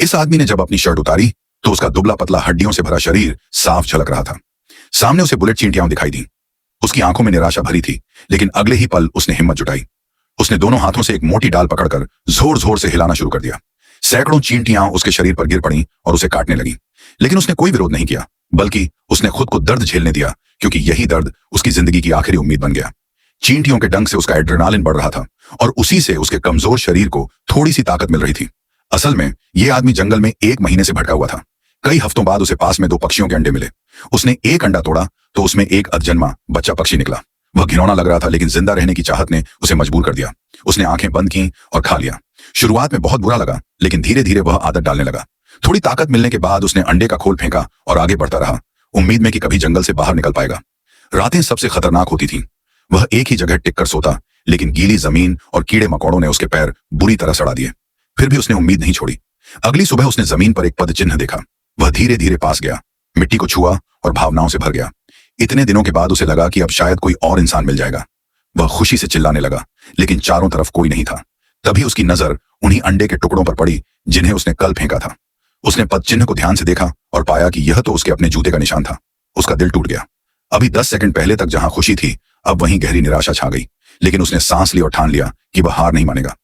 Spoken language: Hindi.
इस आदमी ने जब अपनी शर्ट उतारी तो उसका दुबला पतला हड्डियों से भरा शरीर साफ झलक रहा था। सामने उसे बुलेट चींटियां दिखाई दी। उसकी आंखों में निराशा भरी थी, लेकिन अगले ही पल उसने हिम्मत जुटाई। उसने दोनों हाथों से एक मोटी डाल पकड़कर जोर जोर से हिलाना शुरू कर दिया। सैकड़ों चींटियां उसके शरीर पर गिर पड़ी और उसे काटने लगी, लेकिन उसने कोई विरोध नहीं किया, बल्कि उसने खुद को दर्द झेलने दिया, क्योंकि यही दर्द उसकी जिंदगी की आखिरी उम्मीद बन गया। चींटियों के डंक से उसका एड्रेनालिन बढ़ रहा था और उसी से उसके कमजोर शरीर को थोड़ी सी ताकत मिल रही थी। असल में यह आदमी जंगल में 1 महीने से भटका हुआ था। कई हफ्तों बाद उसे पास में 2 पक्षियों के अंडे मिले। उसने एक अंडा तोड़ा तो उसमें एक अधजन्मा बच्चा पक्षी निकला। वह घिनौना लग रहा था, लेकिन जिंदा रहने की चाहत ने उसे मजबूर कर दिया। उसने आंखें बंद की और खा लिया। शुरुआत में बहुत बुरा लगा, लेकिन धीरे धीरे वह आदत डालने लगा। थोड़ी ताकत मिलने के बाद उसने अंडे का खोल फेंका और आगे बढ़ता रहा, उम्मीद में कि कभी जंगल से बाहर निकल पाएगा। रातें सबसे खतरनाक होती थीं। वह एक ही जगह टिककर सोता, लेकिन गीली जमीन और कीड़े मकोड़ों ने उसके पैर बुरी तरह सड़ा दिए। फिर भी उसने उम्मीद नहीं छोड़ी। अगली सुबह उसने जमीन पर एक पद चिन्ह देखा। वह धीरे धीरे पास गया, मिट्टी को छुआ और भावनाओं से भर गया। इतने दिनों के बाद उसे लगा कि अब शायद कोई और इंसान मिल जाएगा। वह खुशी से चिल्लाने लगा, लेकिन चारों तरफ कोई नहीं था। तभी उसकी नजर उन्हीं अंडे के टुकड़ों पर पड़ी जिन्हें उसने कल फेंका था। उसने पद चिन्ह को ध्यान से देखा और पाया कि यह तो उसके अपने जूते का निशान था। उसका दिल टूट गया। अभी 10 सेकंड पहले तक जहां खुशी थी, अब वहीं गहरी निराशा छा गई। लेकिन उसने सांस ली और ठान लिया कि वह हार नहीं मानेगा।